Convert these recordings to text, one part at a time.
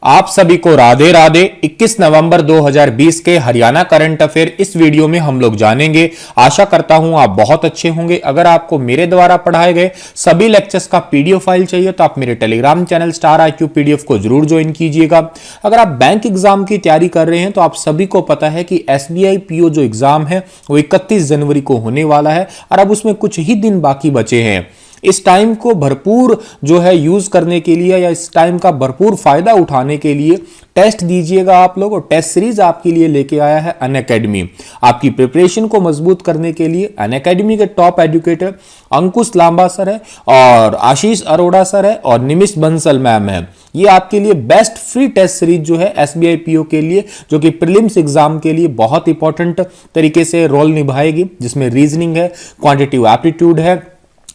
आप सभी को राधे राधे। 21 नवंबर 2020 के हरियाणा करंट अफेयर इस वीडियो में हम लोग जानेंगे। आशा करता हूं आप बहुत अच्छे होंगे। अगर आपको मेरे द्वारा पढ़ाए गए सभी लेक्चर्स का पीडीएफ फाइल चाहिए तो आप मेरे Telegram channel star IQ PDF को जरूर ज्वाइन कीजिएगा। अगर आप बैंक एग्जाम की तैयारी कर रहे हैं तो आप सभी को पता है कि SBI PO जो एग्जाम है वो 31 जनवरी को होने वाला है और अब उसमें कुछ ही दिन बाकी बचे हैं। इस टाइम को भरपूर जो है यूज करने के लिए या इस टाइम का भरपूर फायदा उठाने के लिए टेस्ट दीजिएगा आप लोग। और टेस्ट सीरीज आपके लिए लेके आया है अनअकैडमी। आपकी प्रिपरेशन को मजबूत करने के लिए अनअकैडमी के टॉप एजुकेटर अंकुश लांबा सर है और आशीष अरोड़ा सर है और निमिष बंसल मैम है। ये आपके लिए बेस्ट फ्री टेस्ट सीरीज जो है SBI PO के लिए, जो कि प्रीलिम्स एग्जाम के लिए बहुत इंपॉर्टेंट तरीके से रोल निभाएगी, जिसमें रीजनिंग है, क्वांटिटेटिव एप्टीट्यूड है,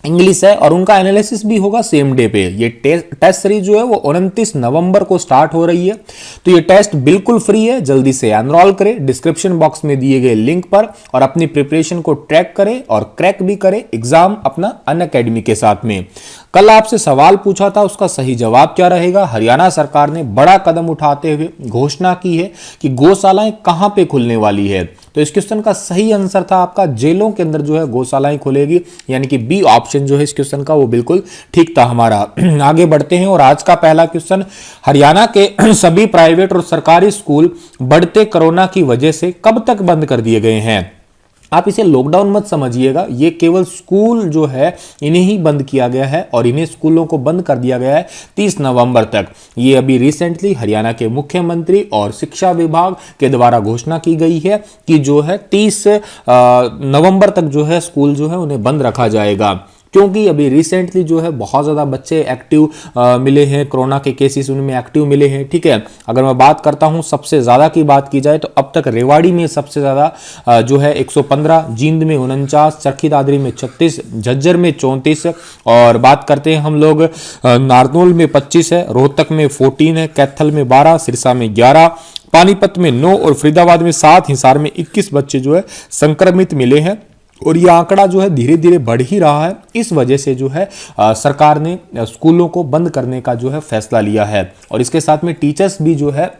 इंग्लिश है और उनका एनालिसिस भी होगा सेम डे पे। ये टेस्ट सीरीज जो है वो 29 नवंबर को स्टार्ट हो रही है। तो ये टेस्ट बिल्कुल फ्री है, जल्दी से एनरोल करें डिस्क्रिप्शन बॉक्स में दिए गए लिंक पर और अपनी प्रिपरेशन को ट्रैक करें और क्रैक भी करें एग्जाम अपना अनअकैडमी के साथ में। कल आपसे सवाल पूछा था, उसका सही जवाब क्या रहेगा। हरियाणा सरकार ने बड़ा कदम उठाते हुए घोषणा की है कि गौशालाएं कहां पे खुलने वाली है। तो इस क्वेश्चन का सही आंसर था आपका जेलों के अंदर जो है गौशालाएं खुलेगी, यानी कि बी ऑप्शन जो है इस क्वेश्चन का वो बिल्कुल ठीक था हमारा। आगे बढ़ते हैं और आज का पहला क्वेश्चन, हरियाणा के सभी प्राइवेट और सरकारी स्कूल बढ़ते कोरोना की वजह से कब तक बंद कर दिए गए हैं। आप इसे लॉकडाउन मत समझिएगा, ये केवल स्कूल जो है इन्हें ही बंद किया गया है और इन्हें स्कूलों को बंद कर दिया गया है 30 नवंबर तक। ये अभी रिसेंटली हरियाणा के मुख्यमंत्री और शिक्षा विभाग के द्वारा घोषणा की गई है कि जो है 30 नवंबर तक जो है स्कूल जो है उन्हें बंद रखा जाएगा, क्योंकि अभी रिसेंटली जो है बहुत ज़्यादा बच्चे एक्टिव मिले हैं, कोरोना के केसेस उनमें एक्टिव मिले हैं। ठीक है, अगर मैं बात करता हूं सबसे ज़्यादा की बात की जाए तो अब तक रेवाड़ी में सबसे ज़्यादा जो है 115, जींद में 49, चरखी दादरी में 36, झज्जर में 34 और बात करते हैं हम लोग नारनौल में 25 है, रोहतक में 14 है, कैथल में 12, सिरसा में 11, पानीपत में 9 और फरीदाबाद में 7, हिसार में 21 बच्चे जो है संक्रमित मिले हैं। और ये आंकड़ा जो है धीरे धीरे बढ़ ही रहा है। इस वजह से जो है सरकार ने स्कूलों को बंद करने का जो है फैसला लिया है और इसके साथ में टीचर्स भी जो है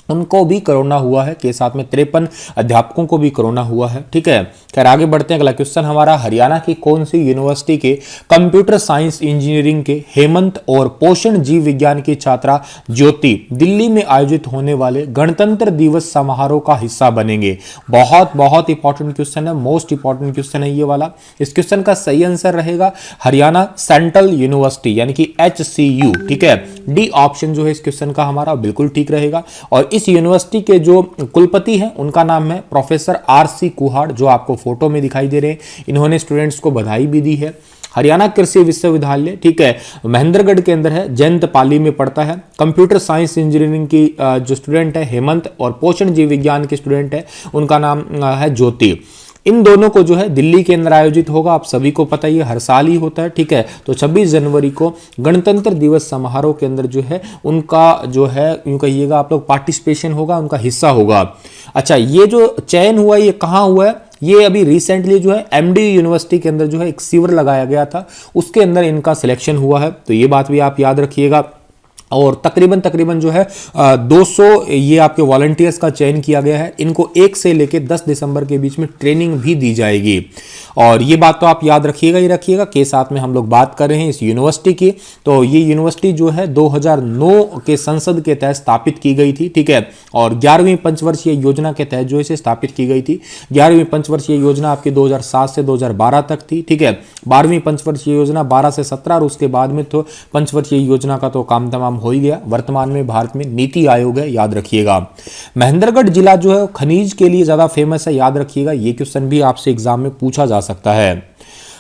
उनको भी कोरोना हुआ है, के साथ में 53 अध्यापकों को भी कोरोना हुआ है। ठीक है, खैर आगे बढ़ते हैं। अगला क्वेश्चन हमारा, हरियाणा की कौन सी यूनिवर्सिटी के कंप्यूटर साइंस इंजीनियरिंग के हेमंत और पोषण जीव विज्ञान की छात्रा ज्योति दिल्ली में आयोजित होने वाले गणतंत्र दिवस समारोह का हिस्सा बनेंगे। बहुत इंपॉर्टेंट क्वेश्चन है, मोस्ट इंपॉर्टेंट क्वेश्चन है ये वाला। इस क्वेश्चन का सही आंसर रहेगा हरियाणा सेंट्रल यूनिवर्सिटी यानी कि HCU। ठीक है, डी ऑप्शन जो है इस क्वेश्चन का हमारा बिल्कुल ठीक रहेगा। और इस यूनिवर्सिटी के जो कुलपति हैं उनका नाम है प्रोफेसर RC कुहाड़, जो आपको फोटो में दिखाई दे रहे हैं। इन्होंने स्टूडेंट्स को बधाई भी दी है। हरियाणा कृषि विश्वविद्यालय, ठीक है, महेंद्रगढ़ के अंदर है, जयंत पाली में पड़ता है। कंप्यूटर साइंस इंजीनियरिंग की जो स्टूडेंट है हेमंत और पोषण जीव विज्ञान के स्टूडेंट है उनका नाम है ज्योति। इन दोनों को जो है दिल्ली के अंदर आयोजित होगा। आप सभी को पता ही है, हर साल ही होता है। ठीक है, तो 26 जनवरी को गणतंत्र दिवस समारोह के अंदर जो है उनका जो है यूं कहिएगा आप लोग पार्टिसिपेशन होगा, उनका हिस्सा होगा। अच्छा, ये जो चयन हुआ ये कहाँ हुआ है, ये अभी रिसेंटली जो है MD यूनिवर्सिटी के अंदर जो है एक शिविर लगाया गया था, उसके अंदर इनका सिलेक्शन हुआ है। तो ये बात भी आप याद रखिएगा। और तकरीबन जो है 200 ये आपके वॉलंटियर्स का चयन किया गया है। इनको 1 से लेकर 10 दिसंबर के बीच में ट्रेनिंग भी दी जाएगी। और ये बात तो आप याद रखिएगा ही रखिएगा। के साथ में हम लोग बात कर रहे हैं इस यूनिवर्सिटी की, तो ये यूनिवर्सिटी जो है 2009 के संसद के तहत स्थापित की गई थी। ठीक है, और 11वीं पंचवर्षीय योजना के तहत जो इसे स्थापित की गई थी। 11वीं पंचवर्षीय योजना आपकी 2007 से 2012 तक थी। ठीक है, 12वीं पंचवर्षीय योजना 12 से 17 और उसके बाद में तो पंचवर्षीय योजना का तो काम तमाम हो ही गया। वर्तमान में भारत में नीति आयोग है, याद रखिएगा। महेंद्रगढ़ जिला जो है खनिज के लिए ज्यादा फेमस है, याद रखिएगा। ये क्वेश्चन भी आपसे एग्जाम में पूछा जा सकता है।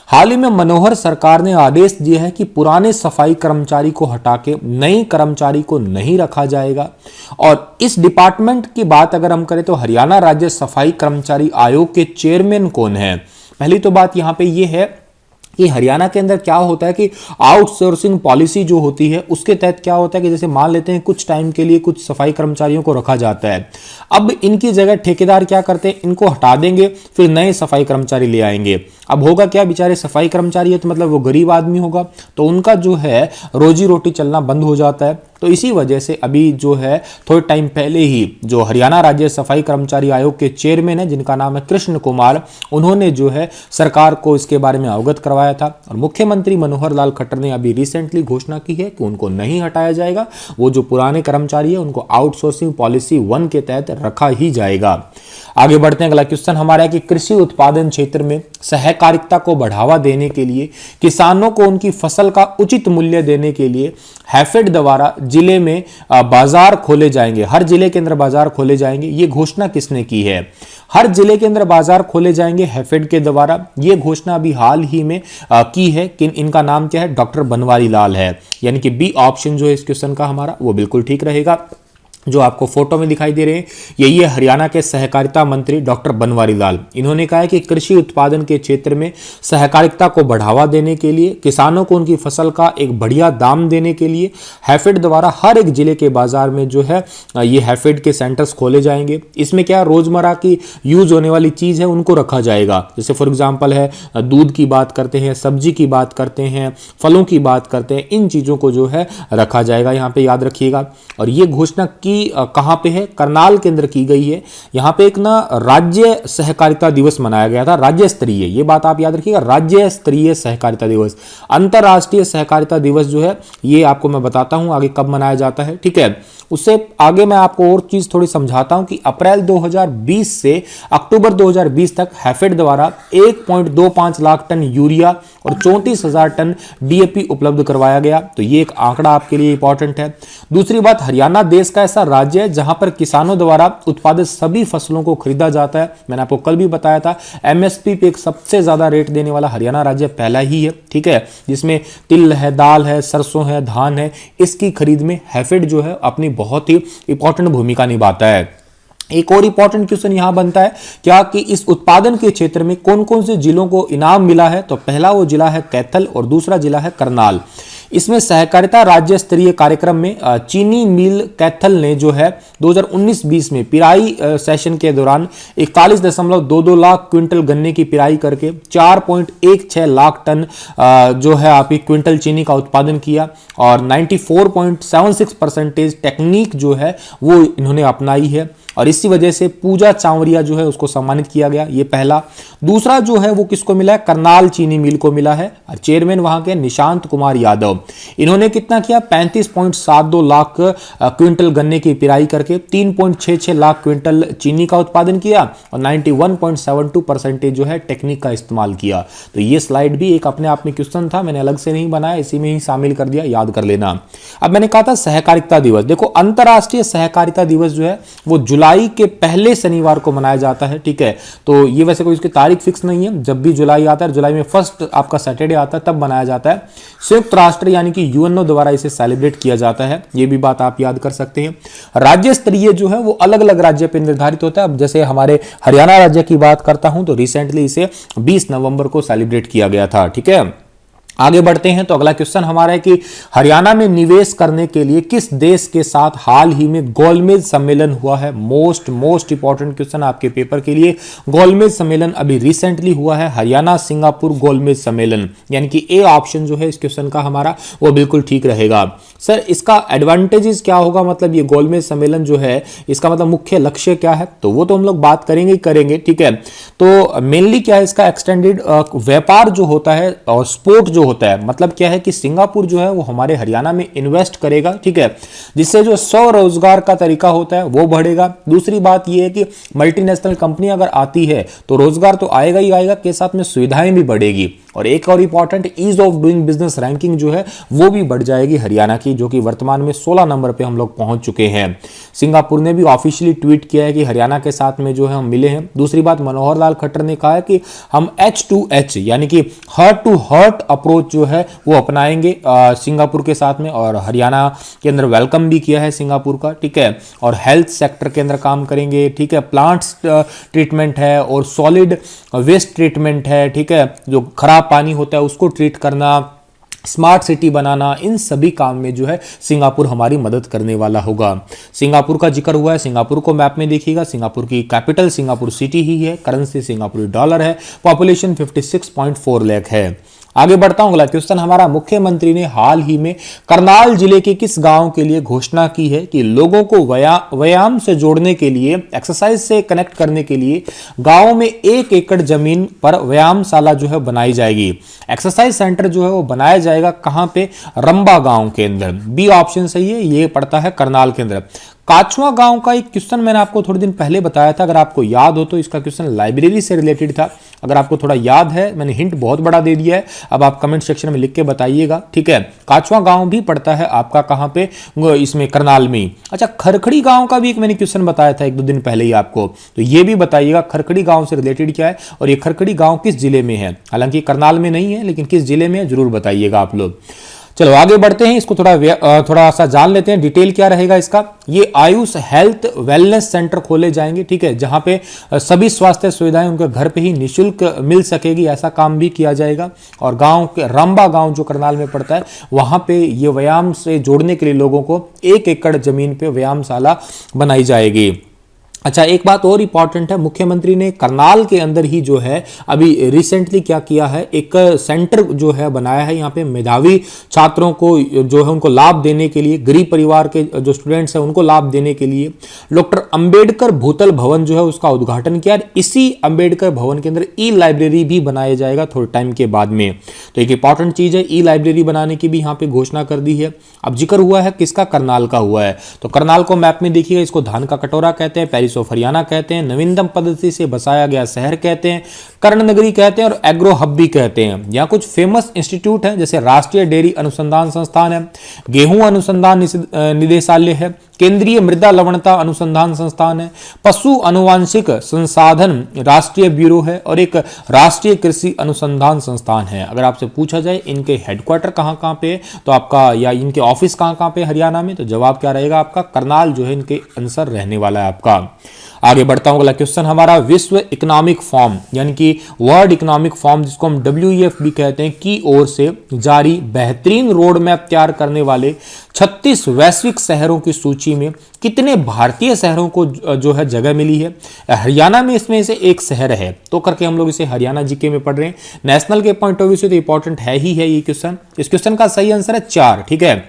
हाल ही में मनोहर सरकार ने आदेश दिया है कि पुराने सफाई कर्मचारी को हटा के नए कर्मचारी को नहीं रखा जाएगा। और इस डिपार्टमेंट की बात अगर हम करें तो हरियाणा राज्य सफाई कर्मचारी आयोग के चेयरमैन कौन है। पहली तो बात यहां पे ये है कि हरियाणा के अंदर क्या होता है कि आउटसोर्सिंग पॉलिसी जो होती है उसके तहत क्या होता है कि जैसे मान लेते हैं कुछ टाइम के लिए कुछ सफाई कर्मचारियों को रखा जाता है। अब इनकी जगह ठेकेदार क्या करते हैं, इनको हटा देंगे, फिर नए सफाई कर्मचारी ले आएंगे। अब होगा क्या, बेचारे सफाई कर्मचारी है तो मतलब वो गरीब आदमी होगा, तो उनका जो है रोजी रोटी चलना बंद हो जाता है। तो इसी वजह से अभी जो है थोड़े टाइम पहले ही जो हरियाणा राज्य सफाई कर्मचारी आयोग के चेयरमैन है जिनका नाम है कृष्ण कुमार, उन्होंने जो है सरकार को इसके बारे में अवगत करवाया था। और मुख्यमंत्री मनोहर लाल खट्टर ने अभी रिसेंटली घोषणा की है कि उनको नहीं हटाया जाएगा, वो जो पुराने कर्मचारी है उनको आउटसोर्सिंग पॉलिसी 1 के तहत रखा ही जाएगा। आगे बढ़ते हैं, अगला क्वेश्चन हमारा है कि कृषि उत्पादन क्षेत्र में सहकारिता को बढ़ावा देने के लिए, किसानों को उनकी फसल का उचित मूल्य देने के लिए हैफेड द्वारा जिले में बाजार खोले जाएंगे, हर जिले के अंदर बाजार खोले जाएंगे। ये घोषणा किसने की है? हर जिले के अंदर बाजार खोले जाएंगे हैफेड के द्वारा, ये घोषणा अभी हाल ही में की है। कि इनका नाम क्या है? डॉक्टर बनवारी लाल है। यानी कि बी ऑप्शन जो है इस क्वेश्चन का हमारा वो बिल्कुल ठीक रहेगा। जो आपको फोटो में दिखाई दे रहे हैं यही है हरियाणा के सहकारिता मंत्री डॉक्टर बनवारी लाल। इन्होंने कहा है कि कृषि उत्पादन के क्षेत्र में सहकारिता को बढ़ावा देने के लिए, किसानों को उनकी फसल का एक बढ़िया दाम देने के लिए हैफेड द्वारा हर एक जिले के बाजार में जो है ये हैफेड के सेंटर्स खोले जाएंगे। इसमें क्या रोजमर्रा की यूज होने वाली चीज है उनको रखा जाएगा। जैसे फॉर एग्जाम्पल है दूध की बात करते हैं, सब्जी की बात करते हैं, फलों की बात करते हैं, इन चीजों को जो है रखा जाएगा, यहाँ पे याद रखिएगा। और ये घोषणा की कहां पे है? करनाल के अंदर की गई है। यहां पे एक ना राज्य सहकारिता दिवस मनाया गया था, राज्य स्तरीय, ये बात आप याद रखिएगा, राज्य स्तरीय सहकारिता दिवस। अंतरराष्ट्रीय सहकारिता दिवस जो है ये आपको मैं बताता हूं आगे कब मनाया जाता है, ठीक है। उससे आगे मैं आपको और चीज थोड़ी समझाता हूं कि अप्रैल 2020 से अक्टूबर 2020 तक हैफेड द्वारा 1.25 लाख टन यूरिया और 34,000 टन डीएपी उपलब्ध करवाया गया। तो ये एक आंकड़ा आपके लिए इंपॉर्टेंट है। दूसरी बात, हरियाणा देश का ऐसा राज्य है जहां पर किसानों द्वारा उत्पादित सभी फसलों को खरीदा जाता है। मैंने आपको कल भी बताया था एमएसपी पे एक सबसे ज्यादा रेट देने वाला हरियाणा राज्य पहला ही है, ठीक है, जिसमें तिल है, दाल है, सरसों है, धान है, इसकी खरीद में हैफेड जो है अपनी बहुत ही इंपॉर्टेंट भूमिका निभाता है। एक और इंपॉर्टेंट क्वेश्चन यहां बनता है क्या कि इस उत्पादन के क्षेत्र में कौन कौन से जिलों को इनाम मिला है? तो पहला वो जिला है कैथल और दूसरा जिला है करनाल। इसमें सहकारिता राज्य स्तरीय कार्यक्रम में चीनी मिल कैथल ने जो है 2019-20 में पिराई सेशन के दौरान 41.22 लाख क्विंटल गन्ने की पिराई करके 4.16 लाख टन जो है आपकी क्विंटल चीनी का उत्पादन किया और 94.76% टेक्निक जो है वो इन्होंने अपनाई है। और इसी वजह से पूजा चावरिया जो है उसको सम्मानित किया गया, ये पहला। दूसरा जो है वो किसको मिला है? करनाल चीनी मिल को मिला है। चेयरमैन वहां के निशांत कुमार यादव, इन्होंने कितना किया? 35.72 लाख क्विंटल गन्ने की पिराई करके 3.66 लाख क्विंटल चीनी का उत्पादन किया और 91.72% जो है टेक्निक का इस्तेमाल किया। तो ये स्लाइड भी एक अपने आप में क्वेश्चन था, मैंने अलग से नहीं बनाया, इसी में ही शामिल कर दिया, याद कर लेना। अब मैंने कहा था सहकारिता दिवस, देखो अंतरराष्ट्रीय सहकारिता दिवस जो है वो जुलाई के पहले शनिवार को मनाया जाता है, ठीक है। तो ये वैसे कोई इसकी तारीख फिक्स नहीं है, जब भी जुलाई आता है, जुलाई में फर्स्ट आपका सैटरडे आता है तब मनाया जाता है। संयुक्त राष्ट्र यानी कि यूएनओ द्वारा इसे सेलिब्रेट किया जाता है, ये भी बात आप याद कर सकते हैं। राज्य स्तरीय जो है वो अलग अलग राज्य पर निर्धारित होता है। अब जैसे हमारे हरियाणा राज्य की बात करता हूं तो रिसेंटली इसे 20 नवंबर को सेलिब्रेट किया गया था, ठीक है। आगे बढ़ते हैं तो अगला क्वेश्चन हमारा है कि हरियाणा में निवेश करने के लिए किस देश के साथ हाल ही में गोलमेज सम्मेलन हुआ है? मोस्ट इंपॉर्टेंट क्वेश्चन आपके पेपर के लिए। गोलमेज सम्मेलन अभी रिसेंटली हुआ है, हरियाणा सिंगापुर गोलमेज सम्मेलन, यानी कि ए ऑप्शन जो है इस क्वेश्चन का हमारा वो बिल्कुल ठीक रहेगा। सर इसका एडवांटेजेस क्या होगा, मतलब ये गोलमेज सम्मेलन जो है इसका मतलब मुख्य लक्ष्य क्या है? तो वो तो हम लोग बात करेंगे ही करेंगे, ठीक है। तो मेनली क्या है इसका एक्सटेंडेड व्यापार जो होता है और स्पोर्ट जो होता है, मतलब क्या है कि सिंगापुर जो है वो हमारे हरियाणा में इन्वेस्ट करेगा, ठीक है, जिससे जो स्वरोजगार का तरीका होता है वो बढ़ेगा। दूसरी बात ये है कि मल्टीनेशनल कंपनी अगर आती है तो रोजगार तो आएगा ही आएगा, के साथ में सुविधाएं भी बढ़ेगी। और एक और important ease of doing business ranking जो है वो भी बढ़ जाएगी हरियाणा की, जो कि वर्तमान में 16 नंबर पे हम लोग पहुंच चुके हैं। सिंगापुर ने भी ऑफिशियली ट्वीट किया है कि हरियाणा के साथ में जो है हम मिले हैं। दूसरी बात, मनोहर लाल खट्टर ने कहा है कि हम H2H यानी कि हार्ट टू हार्ट अप्रोच जो है वो अपनाएंगे सिंगापुर के साथ में, और हरियाणा के अंदर वेलकम भी किया है सिंगापुर का, ठीक है। और हेल्थ सेक्टर के अंदर काम करेंगे, ठीक है, प्लांट्स ट्रीटमेंट है और सॉलिड वेस्ट ट्रीटमेंट है, ठीक है, जो खराब पानी होता है उसको ट्रीट करना, स्मार्ट सिटी बनाना, इन सभी काम में जो है सिंगापुर हमारी मदद करने वाला होगा। सिंगापुर का जिक्र हुआ है, सिंगापुर को मैप में देखिएगा, सिंगापुर की कैपिटल सिंगापुर सिटी ही है, करेंसी सिंगापुरी डॉलर है, पॉपुलेशन 56.4 लाख है। आगे बढ़ता हूं, अगला क्वेश्चन हमारा, मुख्यमंत्री ने हाल ही में करनाल जिले के किस गांव के लिए घोषणा की है कि लोगों को व्यायाम से जोड़ने के लिए, एक्सरसाइज से कनेक्ट करने के लिए गांव में 1 एकड़ जमीन पर व्यायामशाला जो है बनाई जाएगी। एक्सरसाइज सेंटर जो है वो बनाया जाएगा कहां पे? रंबा गांव के अंदर। बी ऑप्शन सही है, ये पड़ता है करनाल के अंदर। काचवा गांव का एक क्वेश्चन मैंने आपको थोड़े दिन पहले बताया था, अगर आपको याद हो तो इसका क्वेश्चन लाइब्रेरी से रिलेटेड था। अगर आपको थोड़ा याद है, मैंने हिंट बहुत बड़ा दे दिया है, अब आप कमेंट सेक्शन में लिख के बताइएगा, ठीक है। काचवा गांव भी पड़ता है आपका कहां पे? इसमें करनाल में। अच्छा, खरखड़ी गांव का भी एक मैंने क्वेश्चन बताया था 1-2 दिन पहले ही आपको, तो ये भी बताइएगा खरखड़ी गांव से रिलेटेड क्या है और ये खरखड़ी गांव किस जिले में है। हालांकि करनाल में नहीं है, लेकिन किस जिले में है जरूर बताइएगा आप लोग। चलो आगे बढ़ते हैं, इसको थोड़ा सा जान लेते हैं, डिटेल क्या रहेगा इसका। ये आयुष हेल्थ वेलनेस सेंटर खोले जाएंगे, ठीक है, जहां पे सभी स्वास्थ्य सुविधाएं उनके घर पे ही निःशुल्क मिल सकेगी, ऐसा काम भी किया जाएगा। और गांव के रंबा गांव जो करनाल में पड़ता है, वहां पे ये व्यायाम से जोड़ने के लिए लोगों को 1 एकड़ जमीन पे व्यायामशाला बनाई जाएगी। अच्छा, एक बात और इंपॉर्टेंट है, मुख्यमंत्री ने करनाल के अंदर ही जो है अभी रिसेंटली क्या किया है, एक सेंटर जो है बनाया है। यहाँ पे मेधावी छात्रों को जो है उनको लाभ देने के लिए, गरीब परिवार के जो स्टूडेंट्स हैं उनको लाभ देने के लिए डॉक्टर अंबेडकर भूतल भवन जो है उसका उद्घाटन किया। इसी अंबेडकर भवन के अंदर ई लाइब्रेरी भी बनाया जाएगा थोड़े टाइम के बाद में। तो एक इंपॉर्टेंट चीज है, ई लाइब्रेरी बनाने की भी यहाँ पे घोषणा कर दी है। अब जिक्र हुआ है किसका? करनाल का हुआ है। तो करनाल को मैप में देखिएगा, इसको धान का कटोरा कहते हैं, पेरिस ऑफ हरियाणा कहते हैं, नवीनतम पद्धति से बसाया गया शहर कहते हैं, कर्ण नगरी कहते हैं और एग्रो हब भी कहते हैं। यहाँ कुछ फेमस इंस्टीट्यूट हैं, जैसे राष्ट्रीय डेयरी अनुसंधान संस्थान है, गेहूं अनुसंधान निदेशालय है, केंद्रीय मृदा लवणता अनुसंधान संस्थान है, पशु अनुवांशिक संसाधन राष्ट्रीय ब्यूरो है और एक राष्ट्रीय कृषि अनुसंधान संस्थान है। अगर आपसे पूछा जाए इनके हेडक्वार्टर कहां कहां पे, तो आपका, या इनके ऑफिस कहां कहां पे हरियाणा में, तो जवाब क्या रहेगा आपका? करनाल जो है इनके आंसर रहने वाला है आपका। आगे बढ़ता हूं, अगला क्वेश्चन हमारा, विश्व इकोनॉमिक फोरम यानी कि वर्ल्ड इकोनॉमिक फोरम जिसको हम WEF भी कहते हैं, की ओर से जारी बेहतरीन रोड मैप तैयार करने वाले 36 वैश्विक शहरों की सूची में कितने भारतीय शहरों को जो है जगह मिली है? हरियाणा में इसमें से एक शहर है, तो करके हम लोग इसे हरियाणा जीके में पढ़ रहे हैं। नेशनल के पॉइंट ऑफ व्यू से तो इंपॉर्टेंट है ही है ये क्वेश्चन। इस क्वेश्चन का सही आंसर है 4, ठीक है।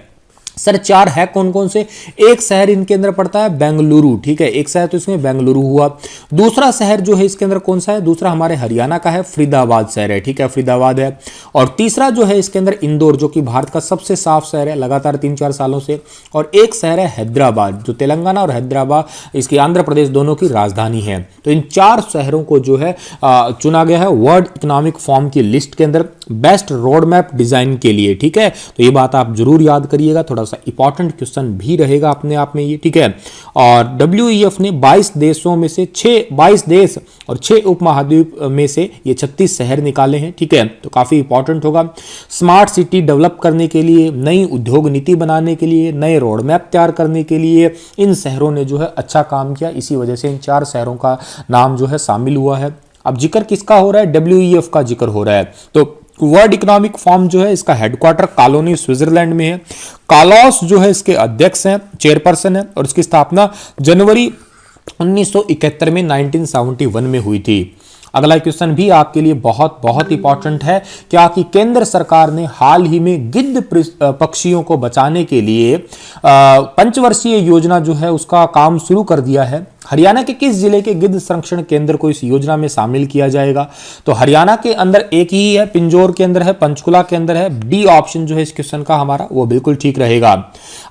सर 4 है कौन कौन से? एक शहर इनके अंदर पड़ता है बेंगलुरु, ठीक है, एक शहर तो इसमें बेंगलुरु हुआ। दूसरा शहर जो है इसके अंदर कौन सा है? दूसरा हमारे हरियाणा का है, फरीदाबाद शहर है, ठीक है, फरीदाबाद है। और तीसरा जो है इसके अंदर इंदौर, जो कि भारत का सबसे साफ शहर है लगातार 3-4 सालों से। और एक शहर है हैदराबाद, जो तेलंगाना और हैदराबाद, इसकी आंध्र प्रदेश दोनों की राजधानी है। तो इन 4 शहरों को जो है चुना गया है वर्ल्ड इकोनॉमिक फोरम की लिस्ट के अंदर बेस्ट रोड मैप डिजाइन के लिए, ठीक है। तो ये बात आप जरूर याद करिएगा, थोड़ा सा इंपॉर्टेंट क्वेश्चन भी रहेगा अपने आप में ये, ठीक है। और WEF ने 22 देशों में से 22 देश और 6 उपमहाद्वीप में से ये 36 शहर निकाले हैं, ठीक है। तो काफी इंपॉर्टेंट होगा। स्मार्ट सिटी डेवलप करने के लिए, नई उद्योग नीति बनाने के लिए, नए रोड मैप तैयार करने के लिए इन शहरों ने जो है अच्छा काम किया। इसी वजह से इन 4 शहरों का नाम जो है शामिल हुआ है। अब जिक्र किसका हो रहा है? WEF का जिक्र हो रहा है। तो वर्ल्ड इकोनॉमिक फोरम जो है इसका हेडक्वार्टर कॉलोनी स्विट्जरलैंड में है। कार्लोस जो है इसके अध्यक्ष हैं, चेयरपर्सन है, और इसकी स्थापना जनवरी 1971 में 1971 में हुई थी। अगला क्वेश्चन भी आपके लिए बहुत बहुत इंपॉर्टेंट है, क्या कि केंद्र सरकार ने हाल ही में गिद्ध पक्षियों को बचाने के लिए पंचवर्षीय योजना जो है उसका काम शुरू कर दिया है। हरियाणा के किस जिले के गिद्ध संरक्षण केंद्र को इस योजना में शामिल किया जाएगा? तो हरियाणा के अंदर एक ही है, पिंजौर के अंदर है, पंचकुला के अंदर है। डी ऑप्शन जो है इस क्वेश्चन का हमारा वो बिल्कुल ठीक रहेगा।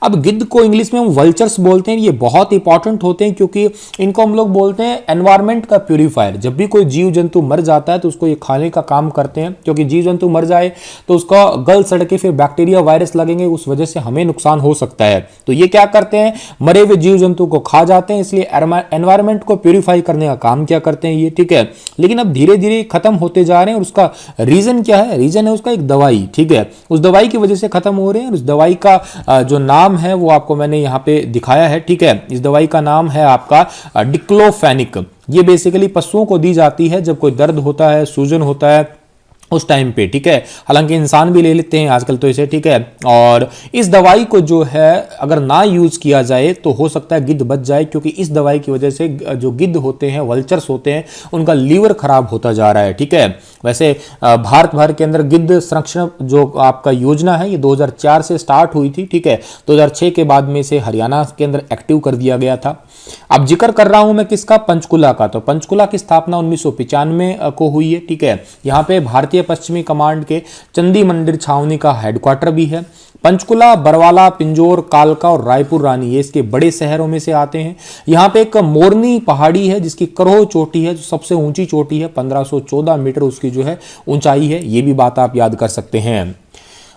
अब गिद्ध को इंग्लिश में हम वल्चर्स बोलते हैं, ये बहुत इंपॉर्टेंट होते हैं क्योंकि इनको हम लोग बोलते हैं एनवायरमेंट का प्यूरिफायर। जब भी कोई जीव जंतु मर जाता है तो उसको ये खाने का काम करते हैं, क्योंकि जीव जंतु मर जाए तो उसका गल सड़ के फिर बैक्टीरिया वायरस लगेंगे, उस वजह से हमें नुकसान हो सकता है। तो ये क्या करते हैं, मरे हुए जीव जंतु को खा जाते हैं, इसलिए एनवायरमेंट को प्यूरिफाई करने का काम क्या करते हैं ये, ठीक है। लेकिन अब धीरे धीरे खत्म होते जा रहे हैं और उसका रीजन क्या है? रीजन है उसका एक दवाई, ठीक है। उस दवाई की वजह से खत्म हो रहे हैं और उस दवाई का जो नाम है वो आपको मैंने यहाँ पे दिखाया है, ठीक है। इस दवाई का नाम है आपका डिक्लोफेनिक। ये बेसिकली पशुओं को दी जाती है जब कोई दर्द होता है, सूजन होता है, उस टाइम पे, ठीक है। हालांकि इंसान भी ले लेते हैं आजकल तो इसे, ठीक है। और इस दवाई को जो है अगर ना यूज किया जाए तो हो सकता है गिद्ध बच जाए, क्योंकि इस दवाई की वजह से जो गिद्ध होते हैं, वल्चर्स होते हैं, उनका लीवर खराब होता जा रहा है, ठीक है। वैसे भारत भर के अंदर गिद्ध संरक्षण जो आपका योजना है ये 2004 से स्टार्ट हुई थी, ठीक है। 2006 के बाद में से हरियाणा के अंदर एक्टिव कर दिया गया था। अब जिक्र कर रहा हूं मैं किसका, पंचकुला का। तो पंचकुला की स्थापना 1995 को हुई है, ठीक है। यहां पे भारतीय पश्चिमी कमांड के चंदी मंदिर छावनी का हेडक्वार्टर भी है। पंचकुला, बरवाला, पिंजौर, कालका और रायपुर रानी ये इसके बड़े शहरों में से आते हैं। यहाँ पे एक मोरनी पहाड़ी है जिसकी करोह चोटी है, जो सबसे ऊंची चोटी है, 1514 मीटर उसकी जो है ऊंचाई है। ये भी बात आप याद कर सकते हैं।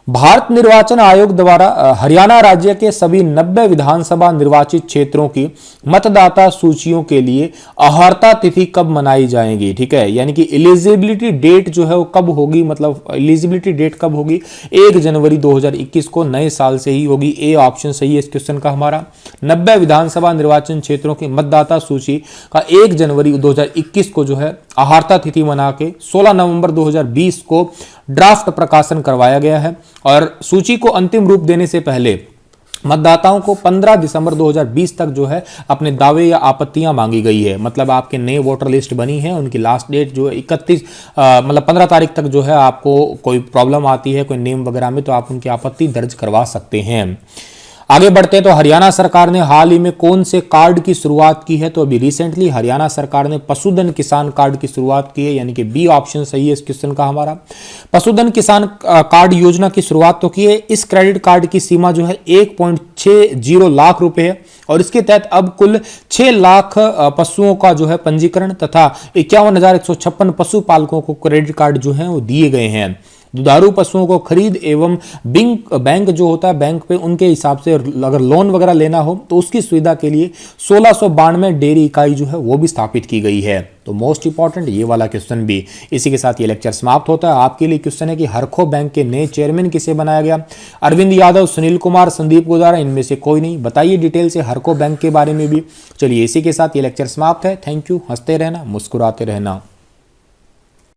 भारत निर्वाचन आयोग द्वारा हरियाणा राज्य के सभी 90 विधानसभा निर्वाचित क्षेत्रों की मतदाता सूचियों के लिए अहर्ता तिथि कब मनाई जाएगी, ठीक है। यानी कि एलिजिबिलिटी डेट जो है वो कब होगी, मतलब एलिजिबिलिटी डेट कब होगी, 1 जनवरी 2021 को, नए साल से ही होगी। ए ऑप्शन सही है इस क्वेश्चन का हमारा। 90 विधानसभा निर्वाचन क्षेत्रों की मतदाता सूची का 1 जनवरी 2021 को जो है अहर्ता तिथि मना के 16 नवंबर 2020 को ड्राफ्ट प्रकाशन करवाया गया है। और सूची को अंतिम रूप देने से पहले मतदाताओं को 15 दिसंबर 2020 तक जो है अपने दावे या आपत्तियां मांगी गई है। मतलब आपके नए वोटर लिस्ट बनी है, उनकी लास्ट डेट जो है 15 तारीख तक जो है आपको कोई प्रॉब्लम आती है कोई नेम वगैरह में, तो आप उनकी आपत्ति दर्ज करवा सकते हैं। आगे बढ़ते हैं तो हरियाणा सरकार ने हाल ही में कौन से कार्ड की शुरुआत की है, तो अभी रिसेंटली हरियाणा सरकार ने पशुधन किसान कार्ड की शुरुआत की है, यानी कि बी ऑप्शन सही है इस क्वेश्चन का हमारा। पशुधन किसान कार्ड योजना की शुरुआत तो की है। इस क्रेडिट कार्ड की सीमा जो है 1.60 लाख रुपए है और इसके तहत अब कुल 6 लाख पशुओं का जो है पंजीकरण तथा 51,156 पशुपालकों को क्रेडिट कार्ड जो है वो दिए गए हैं। दुधारू पशुओं को खरीद एवं बैंक जो होता है बैंक पे उनके हिसाब से अगर लोन वगैरह लेना हो तो उसकी सुविधा के लिए 1692 डेयरी इकाई जो है वो भी स्थापित की गई है। तो मोस्ट इंपॉर्टेंट ये वाला क्वेश्चन भी। इसी के साथ ये लेक्चर समाप्त होता है। आपके लिए क्वेश्चन है कि हरखो बैंक के नए चेयरमैन किसे बनाया गया, अरविंद यादव, सुनील कुमार, संदीप गुजारा, इनमें से कोई नहीं। बताइए डिटेल से हरखो बैंक के बारे में भी। चलिए इसी के साथ ये लेक्चर समाप्त है। Thank you. हंसते रहना, मुस्कुराते रहना।